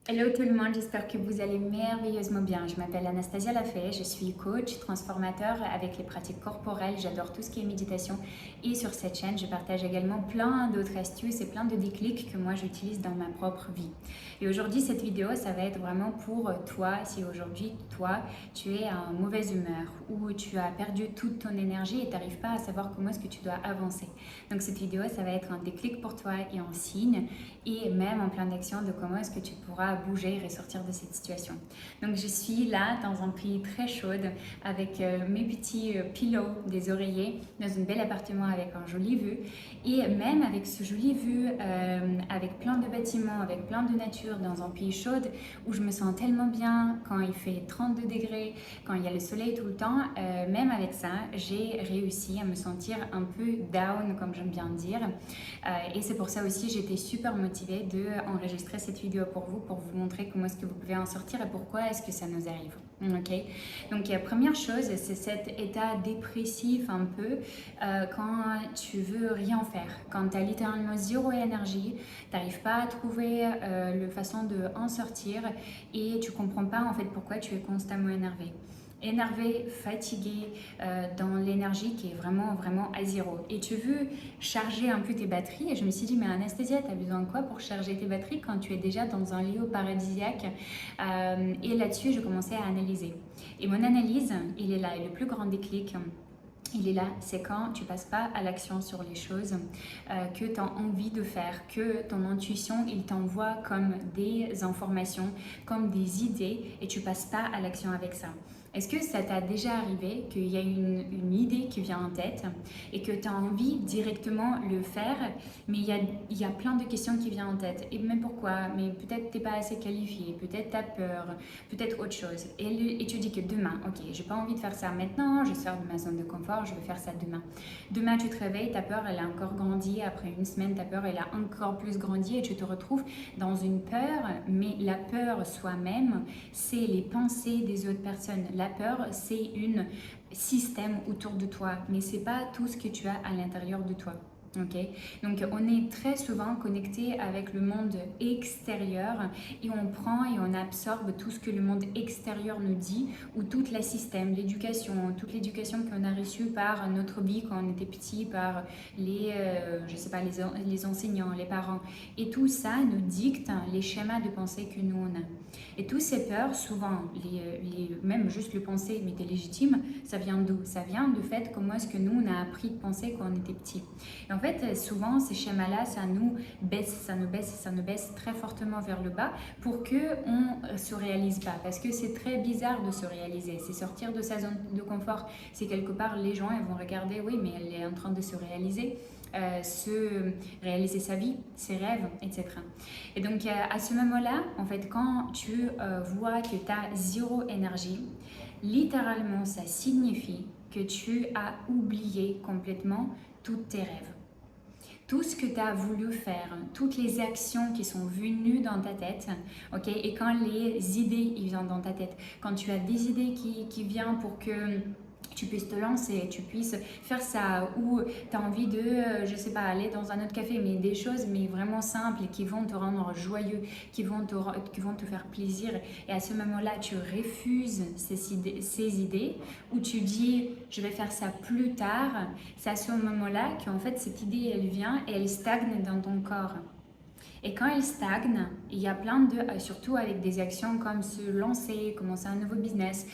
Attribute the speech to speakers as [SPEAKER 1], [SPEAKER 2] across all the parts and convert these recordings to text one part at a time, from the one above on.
[SPEAKER 1] Hello tout le monde, j'espère que vous allez merveilleusement bien. Je m'appelle Anastasia Lafay, je suis coach transformateur avec les pratiques corporelles. J'adore tout ce qui est méditation et sur cette chaîne, je partage également plein d'autres astuces et plein de déclics que moi j'utilise dans ma propre vie. Et aujourd'hui, cette vidéo, ça va être vraiment pour toi. Si aujourd'hui, toi, tu es en mauvaise humeur ou tu as perdu toute ton énergie et tu n'arrives pas à savoir comment est-ce que tu dois avancer. Donc cette vidéo, ça va être un déclic pour toi et un signe et même en plan d'action de comment est-ce que tu pourras bouger et ressortir de cette situation. Donc je suis là dans un pays très chaud avec mes petits pillows, des oreillers, dans un bel appartement avec un joli vue et même avec ce joli vue, avec plein de bâtiments, avec plein de nature dans un pays chaud où je me sens tellement bien quand il fait 32 degrés, quand il y a le soleil tout le temps, même avec ça, j'ai réussi à me sentir un peu down comme j'aime bien dire et c'est pour ça aussi j'étais super motivée d'enregistrer cette vidéo pour vous montrer comment est-ce que vous pouvez en sortir et pourquoi est-ce que ça nous arrive. Ok, donc la première chose, c'est cet état dépressif un peu quand tu veux rien faire, quand tu as littéralement zéro énergie, tu n'arrives pas à trouver le façon de en sortir et tu comprends pas en fait pourquoi tu es constamment énervé, fatigué, dans l'énergie qui est vraiment, vraiment à zéro. Et tu veux charger un peu tes batteries. Et je me suis dit, mais Anastasia, tu as besoin de quoi pour charger tes batteries quand tu es déjà dans un lieu paradisiaque et là-dessus, je commençais à analyser. Et mon analyse, il est là, et le plus grand déclic, il est là, c'est quand tu passes pas à l'action sur les choses que tu as envie de faire, que ton intuition, il t'envoie comme des informations, comme des idées et tu passes pas à l'action avec ça. Est-ce que ça t'a déjà arrivé qu'il y a une idée qui vient en tête et que tu as envie directement le faire, mais il y a plein de questions qui viennent en tête. Et même pourquoi? Mais peut-être tu n'es pas assez qualifié, peut-être tu as peur, peut-être autre chose. Et tu dis que demain, ok, j'ai pas envie de faire ça maintenant, je sors de ma zone de confort, je vais faire ça demain. Demain, tu te réveilles, ta peur, elle a encore grandi. Après une semaine, ta peur, elle a encore plus grandi et tu te retrouves dans une peur, mais la peur soi-même, c'est les pensées des autres personnes. La peur, c'est un système autour de toi, mais c'est pas tout ce que tu as à l'intérieur de toi. Ok, donc on est très souvent connecté avec le monde extérieur et on prend et on absorbe tout ce que le monde extérieur nous dit ou tout le système, l'éducation, toute l'éducation qu'on a reçue par notre vie quand on était petit, par je sais pas, les enseignants, les parents. Et tout ça nous dicte les schémas de pensée que nous on a. Et toutes ces peurs, souvent, même juste le penser, mais t'es légitime, ça vient d'où? Ça vient du fait comment est-ce que nous on a appris de penser quand on était petit. Et en fait, souvent, ces schémas-là, ça nous baisse très fortement vers le bas pour qu'on ne se réalise pas. Parce que c'est très bizarre de se réaliser. C'est sortir de sa zone de confort. C'est quelque part, les gens ils vont regarder, oui, mais elle est en train de se réaliser sa vie, ses rêves, etc. Et donc, à ce moment-là, en fait, quand tu vois que tu as zéro énergie, littéralement, ça signifie que tu as oublié complètement tous tes rêves. Tout ce que tu as voulu faire, toutes les actions qui sont venues dans ta tête, ok, et quand les idées ils viennent dans ta tête, quand tu as des idées qui viennent pour que tu puisses te lancer, tu puisses faire ça, ou tu as envie de, je sais pas, aller dans un autre café, mais des choses mais vraiment simples et qui vont te rendre joyeux, qui vont te faire plaisir. Et à ce moment-là, tu refuses ces idées ou tu dis, je vais faire ça plus tard. C'est à ce moment-là qu'en fait, cette idée, elle vient et elle stagne dans ton corps. Et quand elle stagne, il y a plein de, surtout avec des actions comme se lancer, commencer un nouveau business,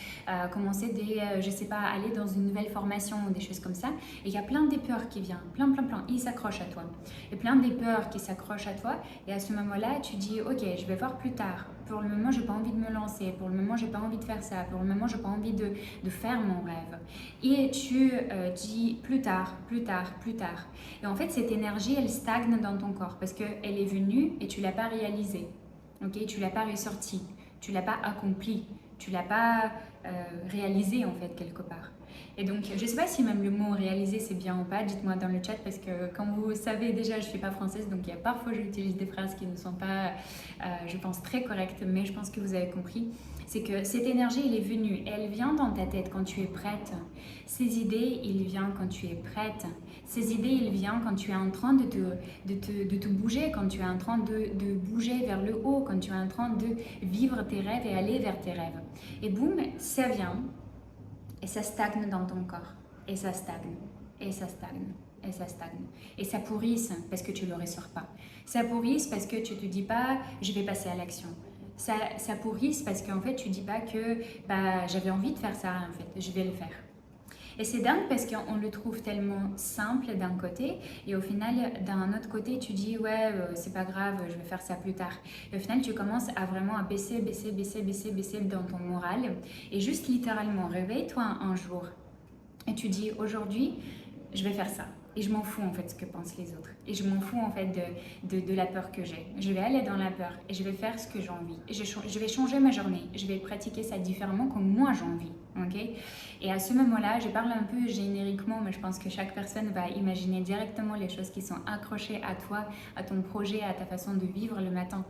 [SPEAKER 1] commencer je sais pas, aller dans une nouvelle formation ou des choses comme ça. Et il y a plein des peurs qui viennent, plein, ils s'accrochent à toi. Et plein des peurs qui s'accrochent à toi. Et à ce moment-là, tu dis, ok, je vais voir plus tard. Pour le moment, j'ai pas envie de me lancer. Pour le moment, j'ai pas envie de faire ça. Pour le moment, j'ai pas envie de faire mon rêve. Et tu dis plus tard, plus tard, plus tard. Et en fait, cette énergie, elle stagne dans ton corps parce qu'elle est venue et tu ne l'as pas réalisée. Okay, tu ne l'as pas ressortie, tu ne l'as pas accomplie, tu ne l'as pas réalisée en fait quelque part. Et donc, je ne sais pas si même le mot réaliser c'est bien ou pas, dites-moi dans le chat parce que comme vous savez déjà, je ne suis pas française, donc il y a parfois j'utilise des phrases qui ne sont pas, je pense, très correctes, mais je pense que vous avez compris. C'est que cette énergie, elle est venue, elle vient dans ta tête quand tu es prête. Ces idées, il vient quand tu es prête. Ces idées, il vient quand tu es en train de te bouger, quand tu es en train de bouger vers le haut, quand tu es en train de vivre tes rêves et aller vers tes rêves. Et boum, ça vient et ça stagne dans ton corps. Et ça stagne, et ça stagne, et ça stagne. Et ça pourrisse parce que tu ne le ressors pas. Ça pourrisse parce que tu ne te dis pas, je vais passer à l'action. Ça pourrisse parce qu'en fait, tu ne dis pas que j'avais envie de faire ça, en fait, je vais le faire. Et c'est dingue parce qu'on le trouve tellement simple d'un côté et au final, d'un autre côté, tu dis ouais, c'est pas grave, je vais faire ça plus tard. Et au final, tu commences à vraiment à baisser dans ton moral et juste littéralement, réveille-toi un jour et tu dis aujourd'hui, je vais faire ça. Et je m'en fous en fait ce que pensent les autres. Et je m'en fous en fait de la peur que j'ai. Je vais aller dans la peur et je vais faire ce que j'ai envie. Et je vais changer ma journée. Je vais pratiquer ça différemment comme moi j'ai envie. Okay. Et à ce moment-là, je parle un peu génériquement, mais je pense que chaque personne va imaginer directement les choses qui sont accrochées à toi, à ton projet, à ta façon de vivre le matin.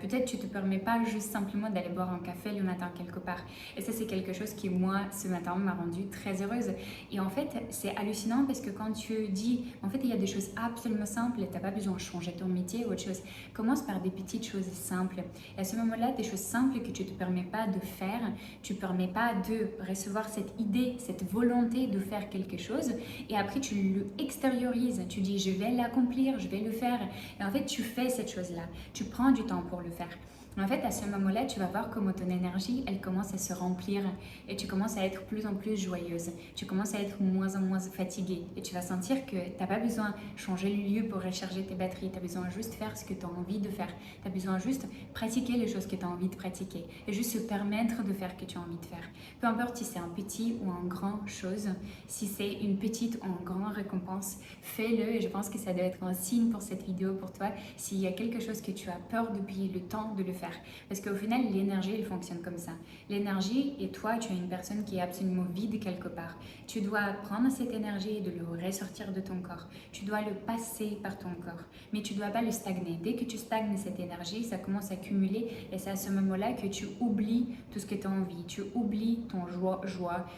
[SPEAKER 1] Peut-être tu ne te permets pas juste simplement d'aller boire un café le matin quelque part. Et ça, c'est quelque chose qui, moi, ce matin, m'a rendue très heureuse. Et en fait, c'est hallucinant parce que quand tu dis, en fait, il y a des choses absolument simples, tu n'as pas besoin de changer ton métier ou autre chose. Commence par des petites choses simples. Et à ce moment-là, des choses simples que tu ne te permets pas de faire, tu ne permets pas de recevoir cette idée, cette volonté de faire quelque chose. Et après, tu le extériorises. Tu dis, je vais l'accomplir, je vais le faire. Et en fait, tu fais cette chose-là. Tu prends du temps pour le faire. Mais en fait, à ce moment-là, tu vas voir comment ton énergie, elle commence à se remplir et tu commences à être plus en plus joyeuse. Tu commences à être moins en moins fatiguée et tu vas sentir que tu n'as pas besoin de changer le lieu pour recharger tes batteries. Tu as besoin juste faire ce que tu as envie de faire. Tu as besoin juste pratiquer les choses que tu as envie de pratiquer et juste se permettre de faire ce que tu as envie de faire. Peu importe si c'est un petit ou un grand chose, si c'est une petite ou une grande récompense, fais-le et je pense que ça doit être un signe pour cette vidéo pour toi s'il y a quelque chose que tu as peur depuis le temps de le faire. Parce qu'au final, l'énergie, elle fonctionne comme ça. L'énergie, et toi, tu es une personne qui est absolument vide quelque part. Tu dois prendre cette énergie et de le ressortir de ton corps. Tu dois le passer par ton corps. Mais tu ne dois pas le stagner. Dès que tu stagnes cette énergie, ça commence à cumuler et c'est à ce moment-là que tu oublies tout ce que tu as envie. Tu oublies ton joie,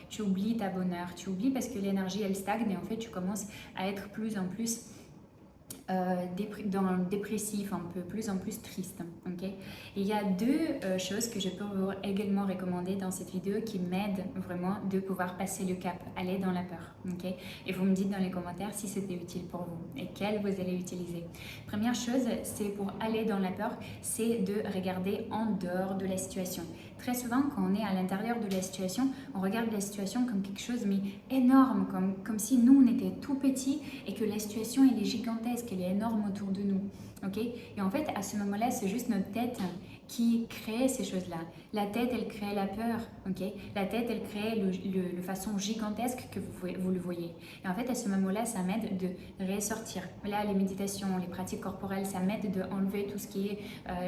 [SPEAKER 1] tu oublies ta bonheur, tu oublies parce que l'énergie, elle stagne et en fait, tu commences à être plus en plus dépressif, un peu plus en plus triste. Okay. Il y a deux choses que je peux vous également recommander dans cette vidéo qui m'aident vraiment de pouvoir passer le cap, aller dans la peur. Okay. Et vous me dites dans les commentaires si c'était utile pour vous et quelles vous allez utiliser. Première chose, c'est pour aller dans la peur, c'est de regarder en dehors de la situation. Très souvent, quand on est à l'intérieur de la situation, on regarde la situation comme quelque chose mais énorme, comme si nous, on était tout petits et que la situation, elle est gigantesque, elle est énorme autour de nous. Okay. Et en fait, à ce moment-là, c'est juste notre tête qui crée ces choses-là. La tête, elle crée la peur. Okay. La tête, elle crée de façon gigantesque que vous le voyez. Et en fait, à ce moment-là, ça m'aide de ressortir. Là, les méditations, les pratiques corporelles, ça m'aide d'enlever tout ce qui est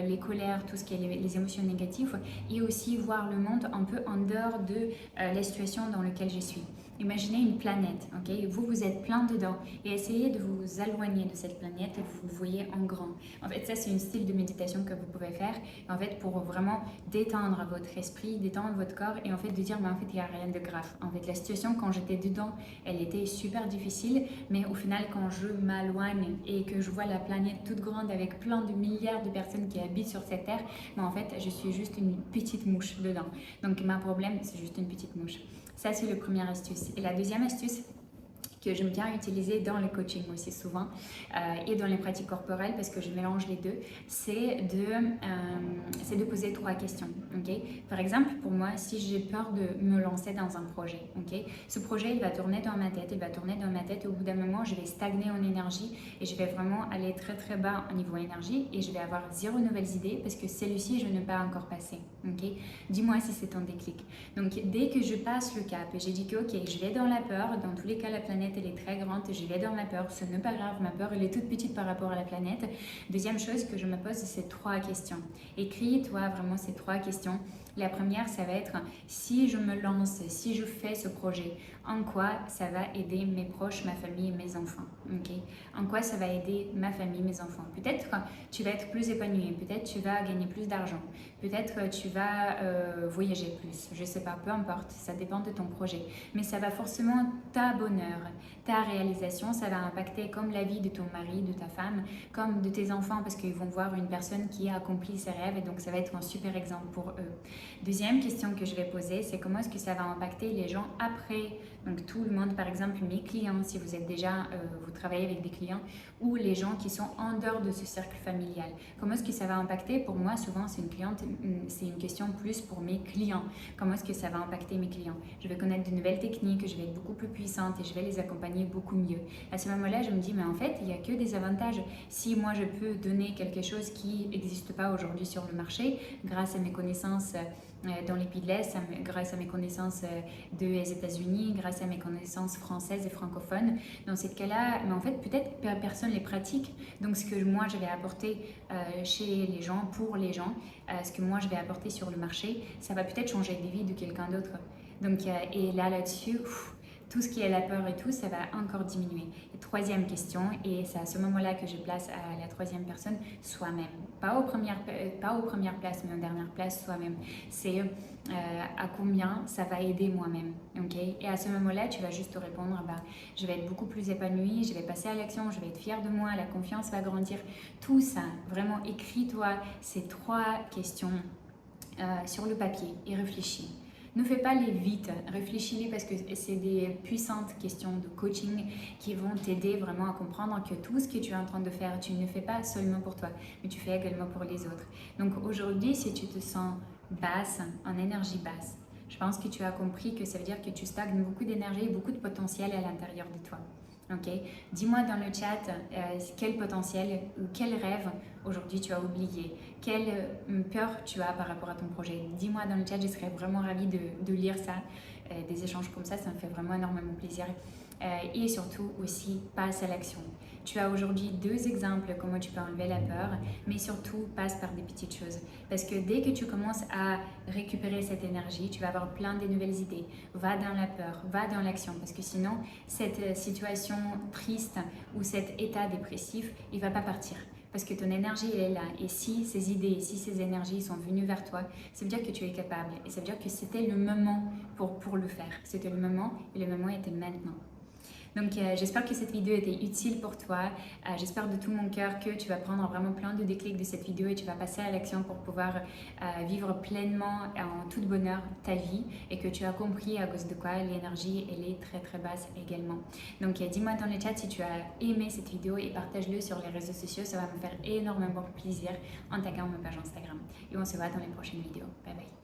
[SPEAKER 1] les colères, tout ce qui est les émotions négatives et aussi voir le monde un peu en dehors de la situation dans laquelle je suis. Imaginez une planète, ok? Vous êtes plein dedans et essayez de vous éloigner de cette planète et vous voyez en grand. En fait, ça, c'est un style de méditation que vous pouvez faire en fait, pour vraiment détendre votre esprit, détendre votre corps et en fait de dire, mais en fait, il n'y a rien de grave. En fait, la situation, quand j'étais dedans, elle était super difficile, mais au final, quand je m'éloigne et que je vois la planète toute grande avec plein de milliards de personnes qui habitent sur cette terre, mais en fait, je suis juste une petite mouche dedans. Donc, mon problème, c'est juste une petite mouche. Ça, c'est la première astuce. Et la deuxième astuce que j'aime bien utiliser dans le coaching aussi souvent et dans les pratiques corporelles parce que je mélange les deux, c'est de poser 3 questions. Okay. Par exemple, pour moi, si j'ai peur de me lancer dans un projet, okay, ce projet, il va tourner dans ma tête, et au bout d'un moment, je vais stagner en énergie et je vais vraiment aller très très bas au niveau énergie et je vais avoir 0 nouvelles idées parce que celle-ci, je n'ai pas encore passé. Okay. Dis-moi si c'est un déclic. Donc, dès que je passe le cap et j'ai dit que ok, je vais dans la peur, dans tous les cas, la planète elle est très grande, je vais dans ma peur, ce n'est pas grave, ma peur elle est toute petite par rapport à la planète. Deuxième chose que je me pose, c'est 3 questions. écris-toi vraiment ces 3 questions. La première, ça va être si je me lance, si je fais ce projet, en quoi ça va aider mes proches, ma famille et mes enfants. Okay? En quoi ça va aider ma famille, mes enfants. Peut-être tu vas être plus épanoui, peut-être tu vas gagner plus d'argent, peut-être tu vas voyager plus, je sais pas, peu importe, ça dépend de ton projet. Mais ça va forcément ta bonheur, ta réalisation, ça va impacter comme la vie de ton mari, de ta femme, comme de tes enfants parce qu'ils vont voir une personne qui a accompli ses rêves et donc ça va être un super exemple pour eux. Deuxième question que je vais poser, c'est comment est-ce que ça va impacter les gens après, donc tout le monde, par exemple mes clients, si vous êtes déjà, vous travaillez avec des clients, ou les gens qui sont en dehors de ce cercle familial. Comment est-ce que ça va impacter? Pour moi, souvent, c'est une question plus pour mes clients. Comment est-ce que ça va impacter mes clients? Je vais connaître de nouvelles techniques, je vais être beaucoup plus puissante et je vais les accompagner beaucoup mieux. À ce moment-là, je me dis, mais en fait, il n'y a que des avantages. Si moi, je peux donner quelque chose qui n'existe pas aujourd'hui sur le marché, grâce à mes connaissances dans les pays de l'Est, grâce à mes connaissances des États-Unis, grâce à mes connaissances françaises et francophones. Dans ce cas-là, mais en fait, peut-être personne ne les pratique. Donc, ce que moi, je vais apporter chez les gens, pour les gens, ce que moi, je vais apporter sur le marché, ça va peut-être changer les vies de quelqu'un d'autre. Donc, et là-dessus, tout ce qui est la peur et tout, ça va encore diminuer. Et troisième question, et c'est à ce moment-là que je place à la troisième personne, soi-même. Pas aux premières places, mais en dernière place, soi-même. C'est à combien ça va aider moi-même. Okay? Et à ce moment-là, tu vas juste te répondre, bah, je vais être beaucoup plus épanouie, je vais passer à l'action, je vais être fière de moi, la confiance va grandir. Tout ça, vraiment écris-toi ces 3 questions sur le papier et réfléchis. Ne fais pas les vite, réfléchis-les parce que c'est des puissantes questions de coaching qui vont t'aider vraiment à comprendre que tout ce que tu es en train de faire, tu ne fais pas seulement pour toi, mais tu fais également pour les autres. Donc aujourd'hui, si tu te sens basse, en énergie basse, je pense que tu as compris que ça veut dire que tu stagnes beaucoup d'énergie et beaucoup de potentiel à l'intérieur de toi. Okay. Dis-moi dans le chat quel potentiel ou quel rêve aujourd'hui tu as oublié, quelle peur tu as par rapport à ton projet. Dis-moi dans le chat, je serais vraiment ravie de lire ça. Des échanges comme ça me fait vraiment énormément plaisir. Et surtout aussi, passe à l'action. Tu as aujourd'hui 2 exemples comment tu peux enlever la peur, mais surtout passe par des petites choses. Parce que dès que tu commences à récupérer cette énergie, tu vas avoir plein de nouvelles idées. Va dans la peur, va dans l'action, parce que sinon, cette situation triste ou cet état dépressif, il ne va pas partir. Parce que ton énergie, elle est là. Et si ces idées, si ces énergies sont venues vers toi, ça veut dire que tu es capable. Et ça veut dire que c'était le moment pour le faire. C'était le moment et le moment était maintenant. Donc j'espère que cette vidéo était utile pour toi. J'espère de tout mon cœur que tu vas prendre vraiment plein de déclics de cette vidéo et tu vas passer à l'action pour pouvoir vivre pleinement en toute bonheur ta vie et que tu as compris à cause de quoi l'énergie elle est très très basse également. Donc dis-moi dans le chat si tu as aimé cette vidéo et partage-le sur les réseaux sociaux, ça va me faire énormément plaisir en taguant ma page Instagram. Et on se voit dans les prochaines vidéos. Bye bye.